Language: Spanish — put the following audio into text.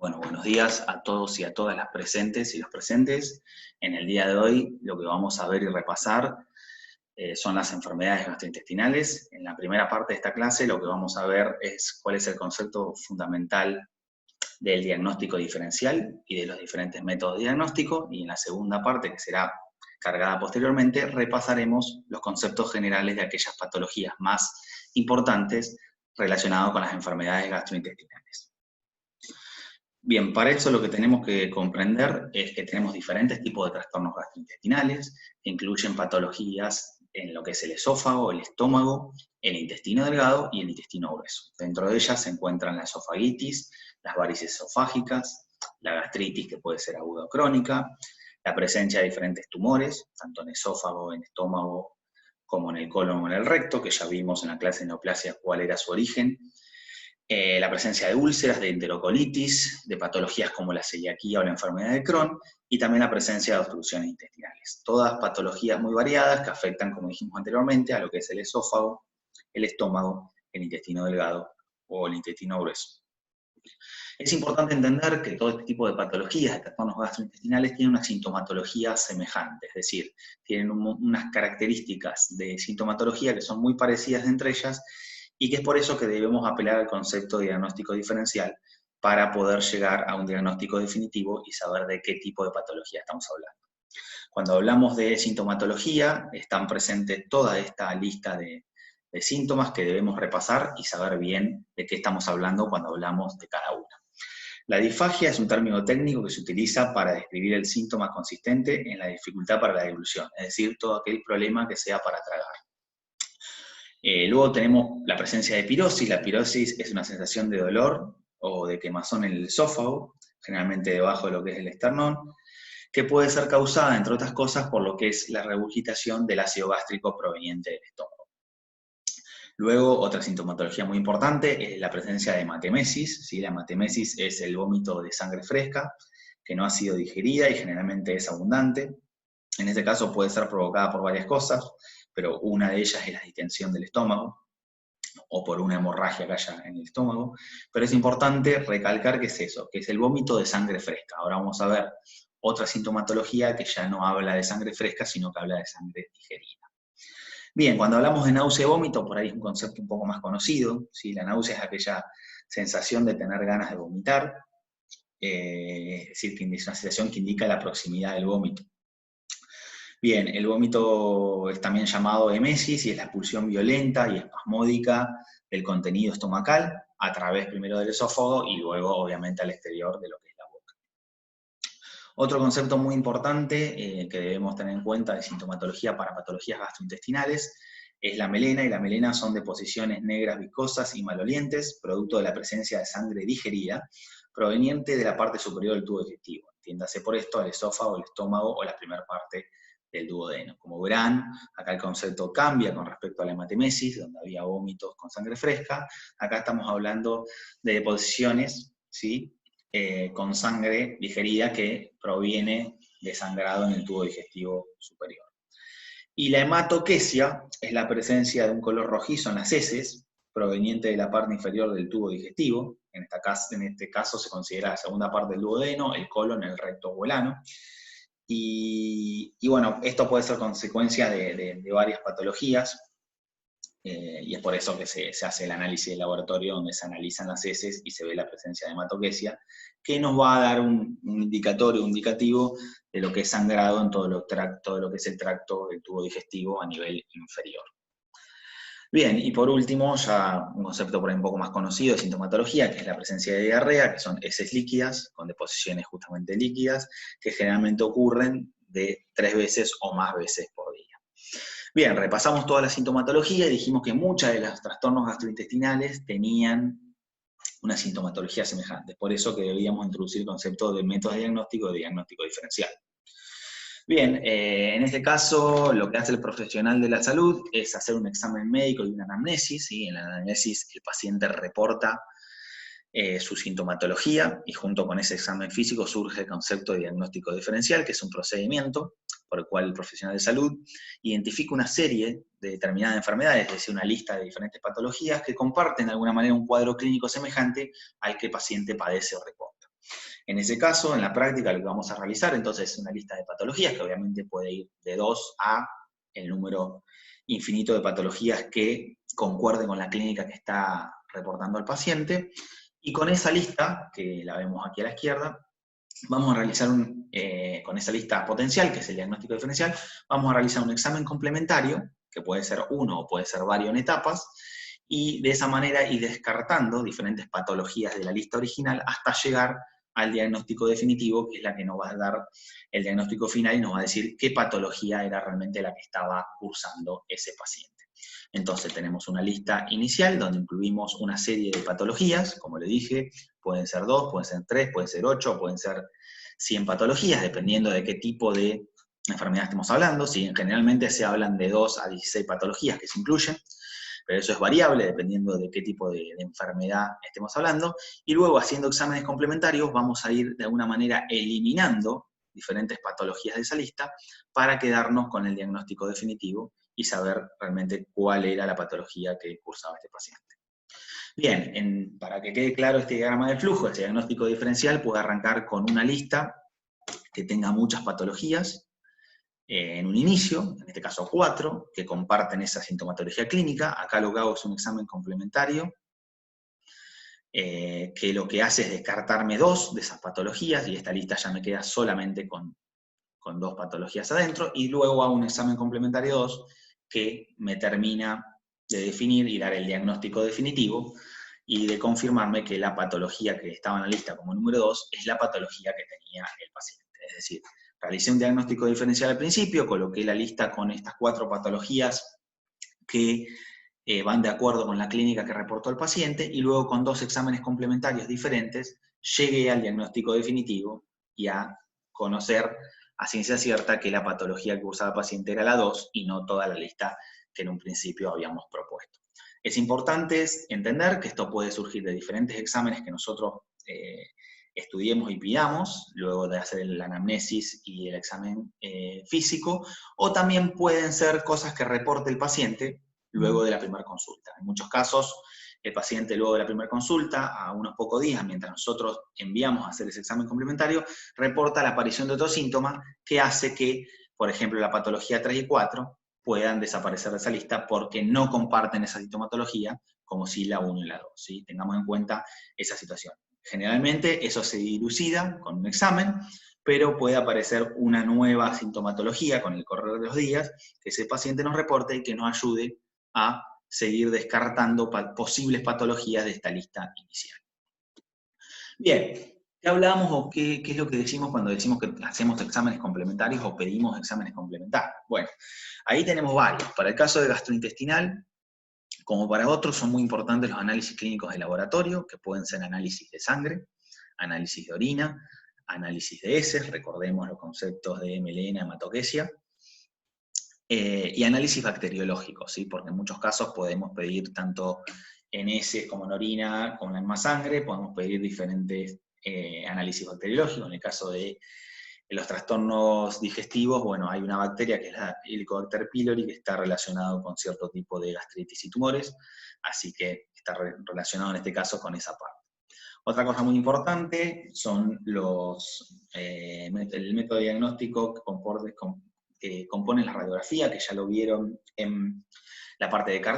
Bueno, buenos días a todos y a todas las presentes y los presentes. En el día de hoy lo que vamos a ver y repasar son las enfermedades gastrointestinales. En la primera parte de esta clase lo que vamos a ver es cuál es el concepto fundamental del diagnóstico diferencial y de los diferentes métodos de diagnóstico, y en la segunda parte, que será cargada posteriormente, repasaremos los conceptos generales de aquellas patologías más importantes relacionadas con las enfermedades gastrointestinales. Bien, para eso lo que tenemos que comprender es que tenemos diferentes tipos de trastornos gastrointestinales, que incluyen patologías en lo que es el esófago, el estómago, el intestino delgado y el intestino grueso. Dentro de ellas se encuentran la esofagitis, las varices esofágicas, la gastritis, que puede ser aguda o crónica, la presencia de diferentes tumores, tanto en esófago, en estómago, como en el colon o en el recto, que ya vimos en la clase de neoplasia cuál era su origen. La presencia de úlceras, de enterocolitis, de patologías como la celiaquía o la enfermedad de Crohn, y también la presencia de obstrucciones intestinales. Todas patologías muy variadas que afectan, como dijimos anteriormente, a lo que es el esófago, el estómago, el intestino delgado o el intestino grueso. Es importante entender que todo este tipo de patologías, de trastornos gastrointestinales, tienen una sintomatología semejante, es decir, tienen unas características de sintomatología que son muy parecidas entre ellas, y que es por eso que debemos apelar al concepto de diagnóstico diferencial para poder llegar a un diagnóstico definitivo y saber de qué tipo de patología estamos hablando. Cuando hablamos de sintomatología, están presentes toda esta lista de síntomas que debemos repasar y saber bien de qué estamos hablando cuando hablamos de cada una. La disfagia es un término técnico que se utiliza para describir el síntoma consistente en la dificultad para la deglución, es decir, todo aquel problema que sea para tragar. Luego tenemos la presencia de pirosis. La pirosis es una sensación de dolor o de quemazón en el esófago, generalmente debajo de lo que es el esternón, que puede ser causada, entre otras cosas, por lo que es la regurgitación del ácido gástrico proveniente del estómago. Luego, otra sintomatología muy importante es la presencia de hematemesis, ¿sí? La hematemesis es el vómito de sangre fresca, que no ha sido digerida y generalmente es abundante. En este caso puede ser provocada por varias cosas, pero una de ellas es la distensión del estómago, o por una hemorragia que haya en el estómago. Pero es importante recalcar que es eso, que es el vómito de sangre fresca. Ahora vamos a ver otra sintomatología que ya no habla de sangre fresca, sino que habla de sangre digerida. Bien, cuando hablamos de náusea y vómito, por ahí es un concepto un poco más conocido, ¿sí? La náusea es aquella sensación de tener ganas de vomitar, es decir, que es una sensación que indica la proximidad del vómito. Bien, el vómito es también llamado emesis y es la expulsión violenta y espasmódica del contenido estomacal a través primero del esófago y luego obviamente al exterior de lo que es la boca. Otro concepto muy importante que debemos tener en cuenta de sintomatología para patologías gastrointestinales es la melena, y la melena son deposiciones negras viscosas y malolientes, producto de la presencia de sangre digerida, proveniente de la parte superior del tubo digestivo. Entiéndase por esto el esófago, el estómago o la primera parte del duodeno. Como verán, acá el concepto cambia con respecto a la hematemesis, donde había vómitos con sangre fresca. Acá estamos hablando de deposiciones, ¿sí? Con sangre digerida que proviene de sangrado en el tubo digestivo superior. Y la hematoquesia es la presencia de un color rojizo en las heces, proveniente de la parte inferior del tubo digestivo. En este caso se considera la segunda parte del duodeno, el colon, el recto o el ano. Y bueno, esto puede ser consecuencia de varias patologías, y es por eso que se hace el análisis de laboratorio, donde se analizan las heces y se ve la presencia de hematoquesia, que nos va a dar un indicatorio, un indicativo de lo que es sangrado en todo lo que es el tracto del tubo digestivo a nivel inferior. Bien, y por último, ya un concepto por ahí un poco más conocido de sintomatología, que es la presencia de diarrea, que son heces líquidas, con deposiciones justamente líquidas, que generalmente ocurren de 3 veces o más veces por día. Bien, repasamos toda la sintomatología y dijimos que muchos de los trastornos gastrointestinales tenían una sintomatología semejante. Por eso que debíamos introducir el concepto de métodos de diagnóstico diferencial. Bien, en este caso lo que hace el profesional de la salud es hacer un examen médico y una anamnesis, ¿sí? En la anamnesis el paciente reporta su sintomatología, y junto con ese examen físico surge el concepto de diagnóstico diferencial, que es un procedimiento por el cual el profesional de salud identifica una serie de determinadas enfermedades, es decir, una lista de diferentes patologías que comparten de alguna manera un cuadro clínico semejante al que el paciente padece o reporta. En ese caso, en la práctica, lo que vamos a realizar entonces es una lista de patologías, que obviamente puede ir de 2 a el número infinito de patologías que concuerden con la clínica que está reportando el paciente, y con esa lista, que la vemos aquí a la izquierda, vamos a realizar con esa lista potencial, que es el diagnóstico diferencial, vamos a realizar un examen complementario, que puede ser uno o puede ser varios en etapas, y de esa manera ir descartando diferentes patologías de la lista original hasta llegar al diagnóstico definitivo, que es la que nos va a dar el diagnóstico final y nos va a decir qué patología era realmente la que estaba cursando ese paciente. Entonces tenemos una lista inicial donde incluimos una serie de patologías, como le dije, pueden ser 2, pueden ser 3, pueden ser 8, pueden ser 100 patologías, dependiendo de qué tipo de enfermedad estemos hablando. ¿Sí? Generalmente se hablan de 2 a 16 patologías que se incluyen, pero eso es variable dependiendo de qué tipo de enfermedad estemos hablando, y luego haciendo exámenes complementarios vamos a ir de alguna manera eliminando diferentes patologías de esa lista para quedarnos con el diagnóstico definitivo y saber realmente cuál era la patología que cursaba este paciente. Bien, para que quede claro este diagrama de flujo, este diagnóstico diferencial puede arrancar con una lista que tenga muchas patologías, en un inicio, en este caso 4, que comparten esa sintomatología clínica. Acá lo que hago es un examen complementario, que lo que hace es descartarme 2 de esas patologías, y esta lista ya me queda solamente con 2 patologías adentro, y luego hago un examen complementario 2, que me termina de definir y dar el diagnóstico definitivo, y de confirmarme que la patología que estaba en la lista como número 2 es la patología que tenía el paciente. Es decir, realicé un diagnóstico diferencial al principio, coloqué la lista con estas 4 patologías que van de acuerdo con la clínica que reportó el paciente, y luego con 2 exámenes complementarios diferentes llegué al diagnóstico definitivo y a conocer a ciencia cierta que la patología que usaba el paciente era la 2 y no toda la lista que en un principio habíamos propuesto. Es importante entender que esto puede surgir de diferentes exámenes que nosotros estudiemos y pidamos, luego de hacer la anamnesis y el examen físico, o también pueden ser cosas que reporte el paciente luego de la primera consulta. En muchos casos, el paciente luego de la primera consulta, a unos pocos días, mientras nosotros enviamos a hacer ese examen complementario, reporta la aparición de otro síntoma que hace que, por ejemplo, la patología 3 y 4 puedan desaparecer de esa lista porque no comparten esa sintomatología como si la 1 y la 2. ¿Sí? Tengamos en cuenta esa situación. Generalmente eso se dilucida con un examen, pero puede aparecer una nueva sintomatología con el correr de los días que ese paciente nos reporte y que nos ayude a seguir descartando posibles patologías de esta lista inicial. Bien, ¿qué hablamos o qué es lo que decimos cuando decimos que hacemos exámenes complementarios o pedimos exámenes complementarios? Bueno, ahí tenemos varios. Para el caso de gastrointestinal, como para otros, son muy importantes los análisis clínicos de laboratorio, que pueden ser análisis de sangre, análisis de orina, análisis de heces, recordemos los conceptos de melena, hematoquesia, y análisis bacteriológicos, ¿sí? Porque en muchos casos podemos pedir tanto en heces como en orina, como en más sangre, podemos pedir diferentes análisis bacteriológicos. En el caso de los trastornos digestivos, bueno, hay una bacteria que es la Helicobacter pylori, que está relacionado con cierto tipo de gastritis y tumores, así que está relacionado en este caso con esa parte. Otra cosa muy importante son el método diagnóstico que compone la radiografía, que ya lo vieron en la parte de cardiología.